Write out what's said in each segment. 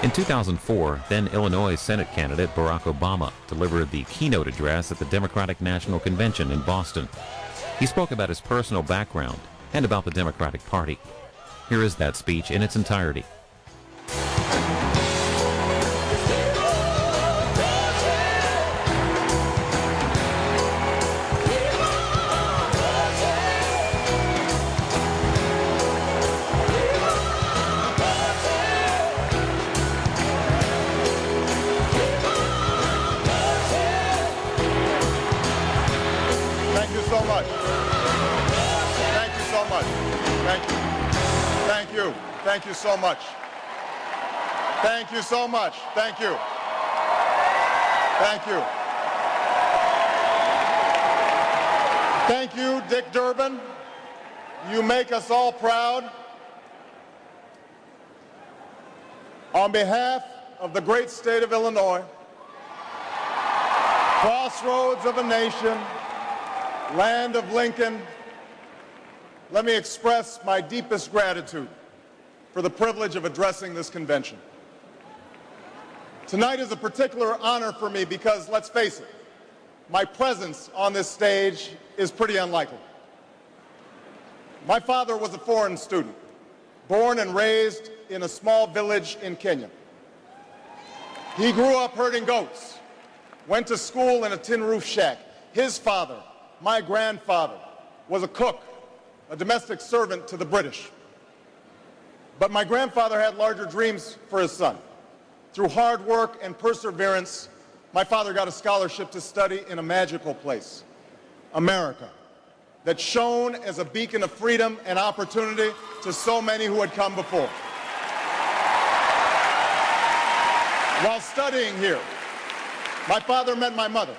In 2004, then Illinois Senate candidate Barack Obama delivered the keynote address at the Democratic National Convention in Boston. He spoke about his personal background and about the Democratic Party. Here is that speech in its entirety. Thank you so much. Thank you so much. Thank you. Thank you. Thank you so much. Thank you so much. Thank you. Thank you. Thank you, Dick Durbin. You make us all proud. On behalf of the great state of Illinois, crossroads of a nation, land of Lincoln, let me express my deepest gratitude for the privilege of addressing this convention. Tonight is a particular honor for me because, let's face it, my presence on this stage is pretty unlikely. My father was a foreign student, born and raised in a small village in Kenya. He grew up herding goats, went to school in a tin roof shack. His father, my grandfather, was a cook, a domestic servant to the British. But my grandfather had larger dreams for his son. Through hard work and perseverance, my father got a scholarship to study in a magical place, America, that shone as a beacon of freedom and opportunity to so many who had come before. While studying here, my father met my mother.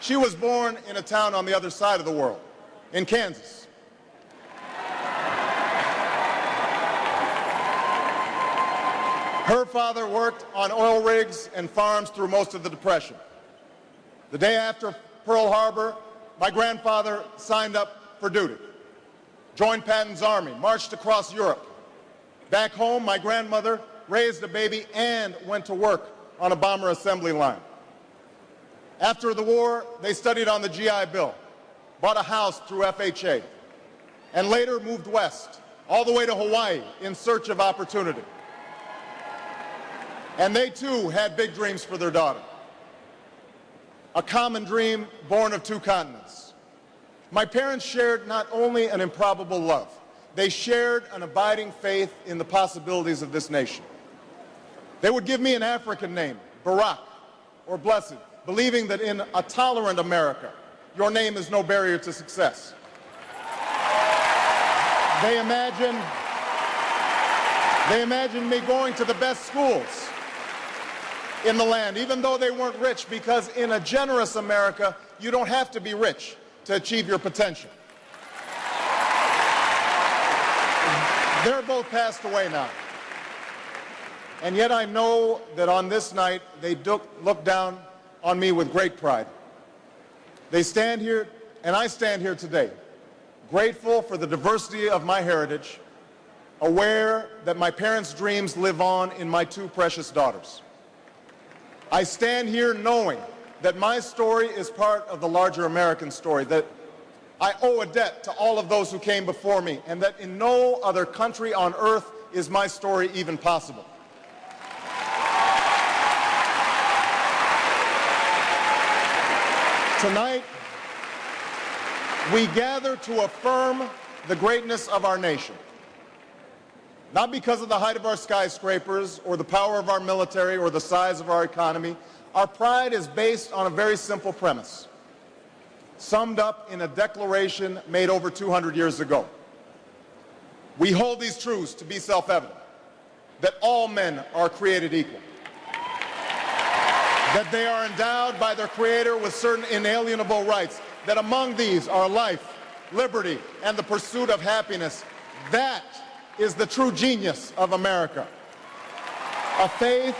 She was born in a town on the other side of the world, in Kansas. Her father worked on oil rigs and farms through most of the Depression. The day after Pearl Harbor, my grandfather signed up for duty, joined Patton's army, marched across Europe. Back home, my grandmother raised a baby and went to work on a bomber assembly line. After the war, they studied on the GI Bill, bought a house through FHA, and later moved west, all the way to Hawaii in search of opportunity. And they too had big dreams for their daughter. A common dream born of two continents. My parents shared not only an improbable love, they shared an abiding faith in the possibilities of this nation. They would give me an African name, Barack, or Blessed, believing that in a tolerant America, your name is no barrier to success. They imagined me going to the best schools in the land, even though they weren't rich, because in a generous America, you don't have to be rich to achieve your potential. They're both passed away now. And yet I know that on this night, they look down on me with great pride. They stand here, and I stand here today, grateful for the diversity of my heritage, aware that my parents' dreams live on in my two precious daughters. I stand here knowing that my story is part of the larger American story, that I owe a debt to all of those who came before me, and that in no other country on earth is my story even possible. Tonight, we gather to affirm the greatness of our nation. Not because of the height of our skyscrapers or the power of our military or the size of our economy. Our pride is based on a very simple premise, summed up in a declaration made over 200 years ago. We hold these truths to be self-evident, that all men are created equal, that they are endowed by their Creator with certain inalienable rights, that among these are life, liberty, and the pursuit of happiness. That is the true genius of America. A faith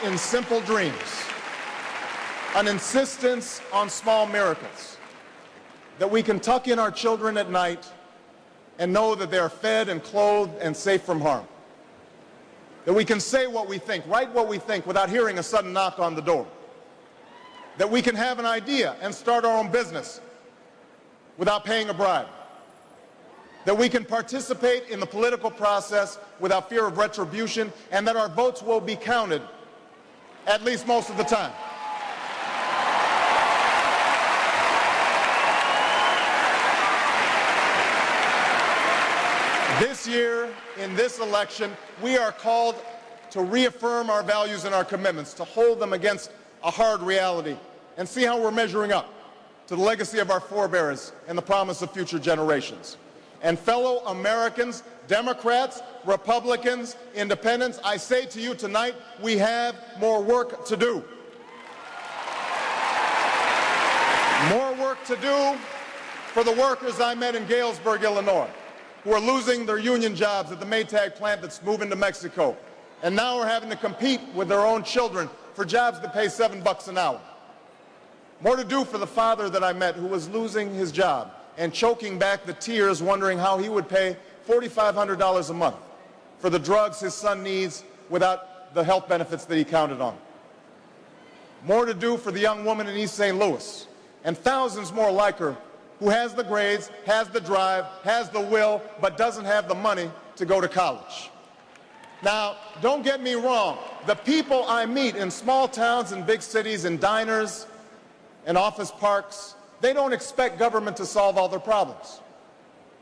in simple dreams, an insistence on small miracles, that we can tuck in our children at night and know that they are fed and clothed and safe from harm. That we can say what we think, write what we think without hearing a sudden knock on the door. That we can have an idea and start our own business without paying a bribe. That we can participate in the political process without fear of retribution, and that our votes will be counted, at least most of the time. This year, in this election, we are called to reaffirm our values and our commitments, to hold them against a hard reality, and see how we're measuring up to the legacy of our forebears and the promise of future generations. And fellow Americans, Democrats, Republicans, Independents, I say to you tonight, we have more work to do. More work to do for the workers I met in Galesburg, Illinois, who are losing their union jobs at the Maytag plant that's moving to Mexico, and now are having to compete with their own children for jobs that pay $7 an hour. More to do for the father that I met who was losing his job and choking back the tears, wondering how he would pay $4,500 a month for the drugs his son needs without the health benefits that he counted on. More to do for the young woman in East St. Louis, and thousands more like her, who has the grades, has the drive, has the will, but doesn't have the money to go to college. Now, don't get me wrong. The people I meet in small towns and big cities, in diners and office parks, they don't expect government to solve all their problems.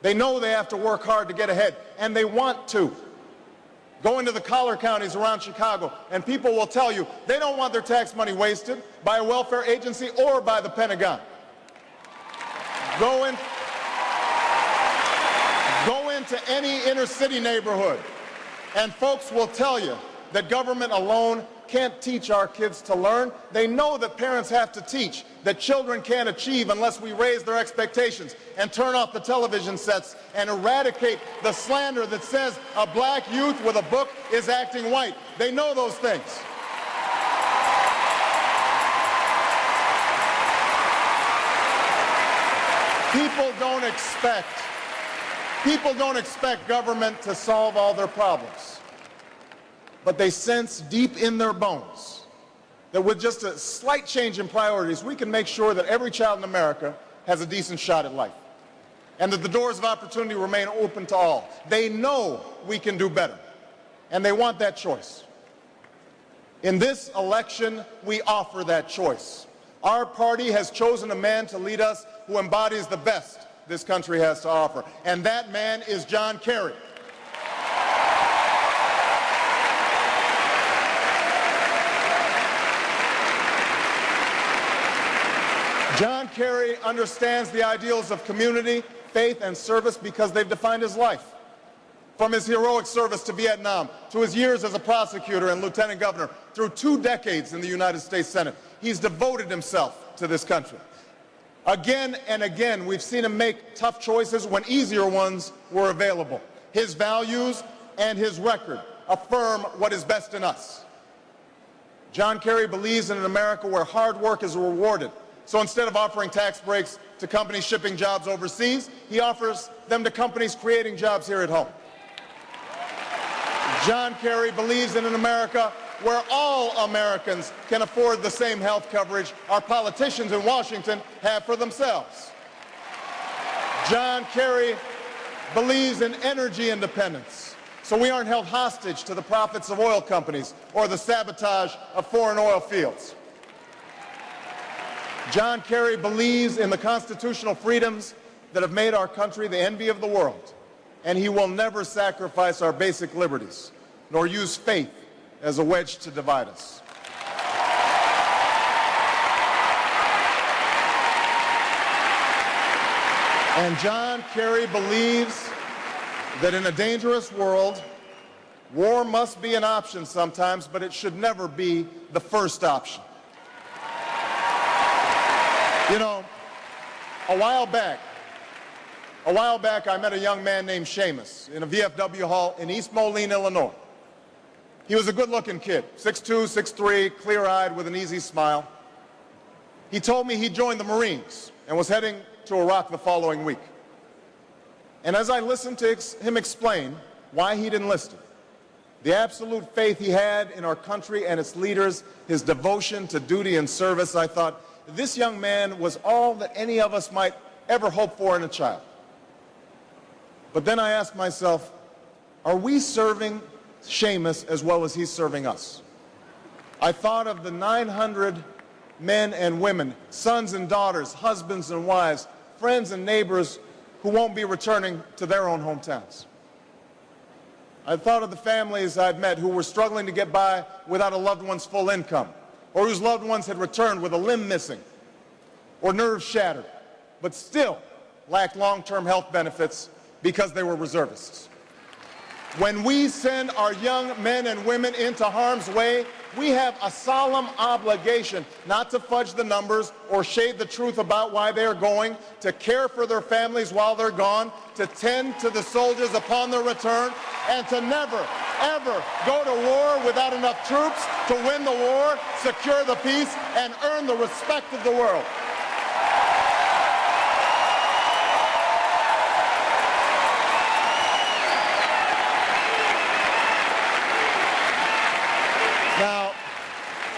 They know they have to work hard to get ahead, and they want to. Go into the collar counties around Chicago, and people will tell you they don't want their tax money wasted by a welfare agency or by the Pentagon. Go into any inner city neighborhood, and folks will tell you that government alone can't teach our kids to learn. They know that parents have to teach, that children can't achieve unless we raise their expectations and turn off the television sets and eradicate the slander that says a black youth with a book is acting white. They know those things. People don't expect government to solve all their problems. But they sense deep in their bones that with just a slight change in priorities, we can make sure that every child in America has a decent shot at life, and that the doors of opportunity remain open to all. They know we can do better, and they want that choice. In this election, we offer that choice. Our party has chosen a man to lead us who embodies the best this country has to offer, and that man is John Kerry. John Kerry understands the ideals of community, faith, and service because they've defined his life. From his heroic service to Vietnam, to his years as a prosecutor and lieutenant governor, through 2 decades in the United States Senate, he's devoted himself to this country. Again and again, we've seen him make tough choices when easier ones were available. His values and his record affirm what is best in us. John Kerry believes in an America where hard work is rewarded. So instead of offering tax breaks to companies shipping jobs overseas, he offers them to companies creating jobs here at home. John Kerry believes in an America where all Americans can afford the same health coverage our politicians in Washington have for themselves. John Kerry believes in energy independence, so we aren't held hostage to the profits of oil companies or the sabotage of foreign oil fields. John Kerry believes in the constitutional freedoms that have made our country the envy of the world, and he will never sacrifice our basic liberties, nor use faith as a wedge to divide us. And John Kerry believes that in a dangerous world, war must be an option sometimes, but it should never be the first option. You know, a while back, I met a young man named Seamus in a VFW hall in East Moline, Illinois. He was a good-looking kid, 6'2", 6'3", clear-eyed with an easy smile. He told me he joined the Marines and was heading to Iraq the following week. And as I listened to him explain why he'd enlisted, the absolute faith he had in our country and its leaders, his devotion to duty and service, I thought, this young man was all that any of us might ever hope for in a child. But then I asked myself, are we serving Seamus as well as he's serving us? I thought of the 900 men and women, sons and daughters, husbands and wives, friends and neighbors who won't be returning to their own hometowns. I thought of the families I've met who were struggling to get by without a loved one's full income, or whose loved ones had returned with a limb missing or nerves shattered, but still lacked long-term health benefits because they were reservists. When we send our young men and women into harm's way, we have a solemn obligation not to fudge the numbers or shade the truth about why they are going, to care for their families while they're gone, to tend to the soldiers upon their return, and to never, ever go to war without enough troops to win the war, secure the peace, and earn the respect of the world.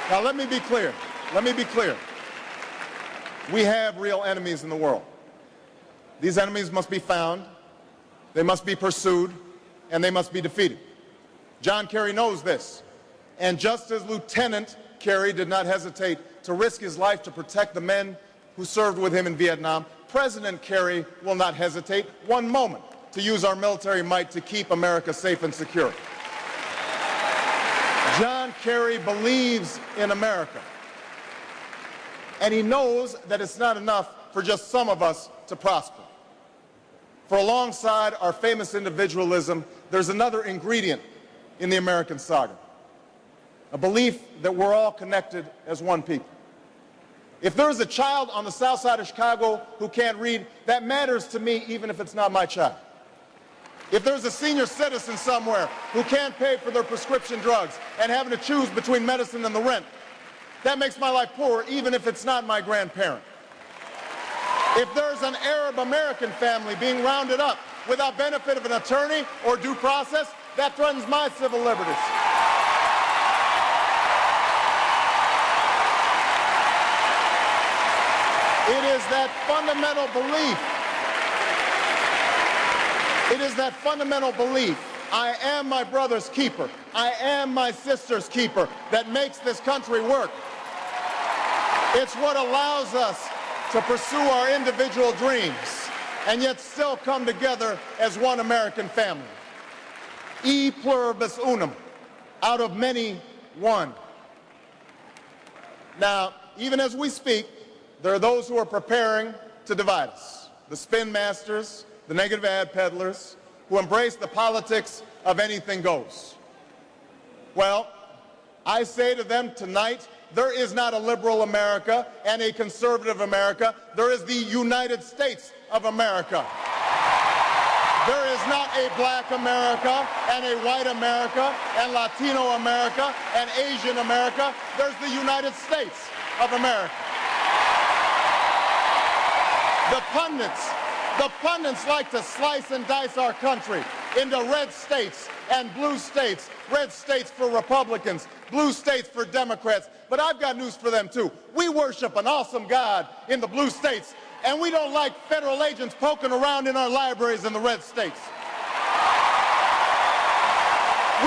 Now let me be clear. Let me be clear. We have real enemies in the world. These enemies must be found, they must be pursued, and they must be defeated. John Kerry knows this. And just as Lieutenant Kerry did not hesitate to risk his life to protect the men who served with him in Vietnam, President Kerry will not hesitate one moment to use our military might to keep America safe and secure. John Kerry believes in America, and he knows that it's not enough for just some of us to prosper. For alongside our famous individualism, there's another ingredient in the American saga, a belief that we're all connected as one people. If there is a child on the south side of Chicago who can't read, that matters to me even if it's not my child. If there's a senior citizen somewhere who can't pay for their prescription drugs and having to choose between medicine and the rent, that makes my life poor even if it's not my grandparent. If there's an Arab American family being rounded up without benefit of an attorney or due process, that threatens my civil liberties. It is that fundamental belief. It is that fundamental belief, I am my brother's keeper, I am my sister's keeper, that makes this country work. It's what allows us to pursue our individual dreams and yet still come together as one American family. E pluribus unum, out of many, one. Now, even as we speak, there are those who are preparing to divide us. The spin masters, the negative ad peddlers, who embrace the politics of anything goes. Well, I say to them tonight, there is not a liberal America and a conservative America. There is the United States of America. There is not a black America and a white America and Latino America and Asian America. There's the United States of America. The pundits like to slice and dice our country into red states and blue states, red states for Republicans, blue states for Democrats. But I've got news for them too. We worship an awesome God in the blue states, and we don't like federal agents poking around in our libraries in the red states.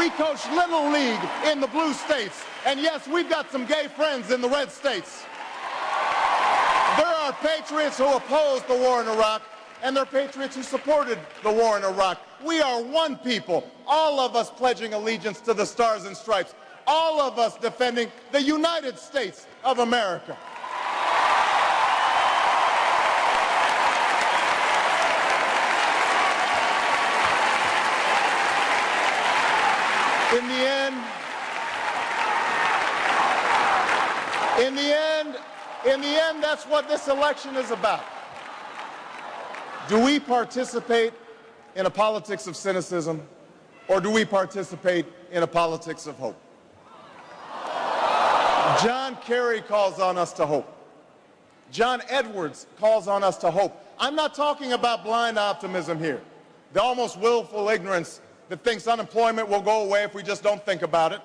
We coach Little League in the blue states, and yes, we've got some gay friends in the red states. There are patriots who opposed the war in Iraq, and there are patriots who supported the war in Iraq. We are one people, all of us pledging allegiance to the Stars and Stripes, all of us defending the United States of America. In the end, that's what this election is about. Do we participate in a politics of cynicism, or do we participate in a politics of hope? John Kerry calls on us to hope. John Edwards calls on us to hope. I'm not talking about blind optimism here, the almost willful ignorance that thinks unemployment will go away if we just don't think about it,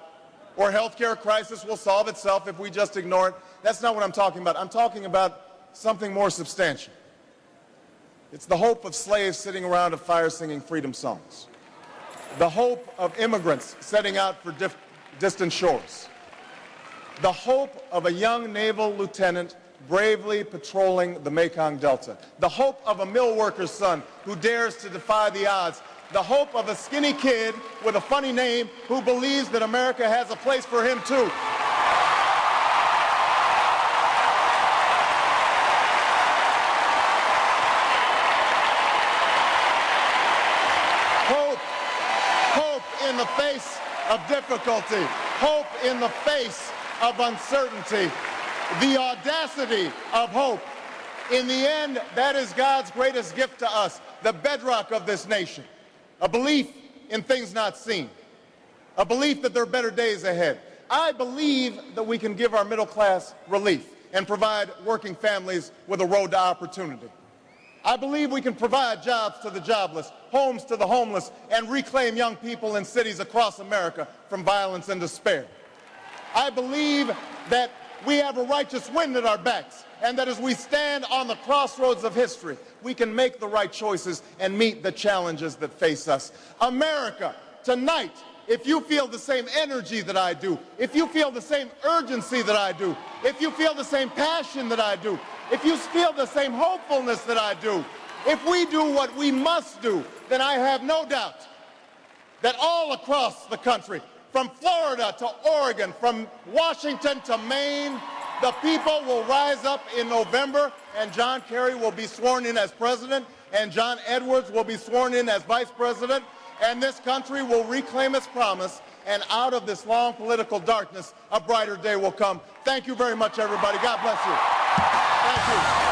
or healthcare crisis will solve itself if we just ignore it. That's not what I'm talking about. I'm talking about something more substantial. It's the hope of slaves sitting around a fire singing freedom songs. The hope of immigrants setting out for distant shores. The hope of a young naval lieutenant bravely patrolling the Mekong Delta. The hope of a mill worker's son who dares to defy the odds. The hope of a skinny kid with a funny name who believes that America has a place for him too. Hope in the face of difficulty. Hope in the face of uncertainty. The audacity of hope. In the end, that is God's greatest gift to us, the bedrock of this nation. A belief in things not seen. A belief that there are better days ahead. I believe that we can give our middle class relief and provide working families with a road to opportunity. I believe we can provide jobs to the jobless, homes to the homeless, and reclaim young people in cities across America from violence and despair. I believe that we have a righteous wind at our backs, and that as we stand on the crossroads of history, we can make the right choices and meet the challenges that face us. America, tonight, if you feel the same energy that I do, if you feel the same urgency that I do, if you feel the same passion that I do, if you feel the same hopefulness that I do, if we do what we must do, then I have no doubt that all across the country, from Florida to Oregon, from Washington to Maine, the people will rise up in November, and John Kerry will be sworn in as president, and John Edwards will be sworn in as vice president, and this country will reclaim its promise, and out of this long political darkness, a brighter day will come. Thank you very much, everybody. God bless you. Thank you.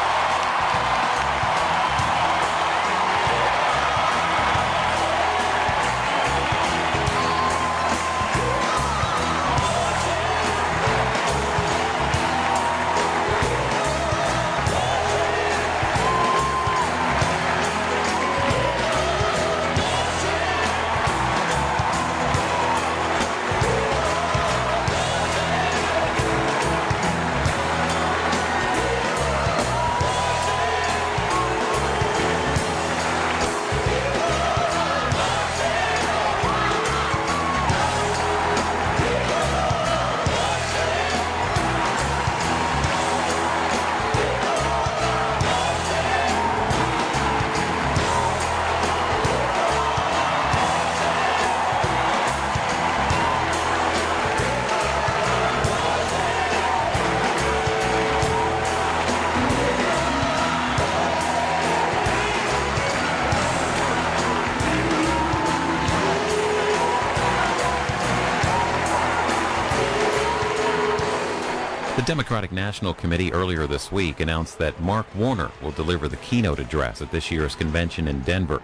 The Democratic National Committee earlier this week announced that Mark Warner will deliver the keynote address at this year's convention in Denver.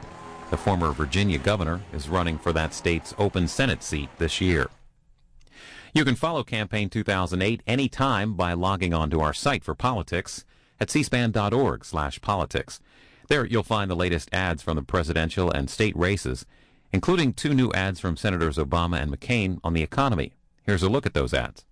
The former Virginia governor is running for that state's open Senate seat this year. You can follow Campaign 2008 anytime by logging on to our site for politics at cspan.org/politics. There you'll find the latest ads from the presidential and state races, including 2 new ads from Senators Obama and McCain on the economy. Here's a look at those ads.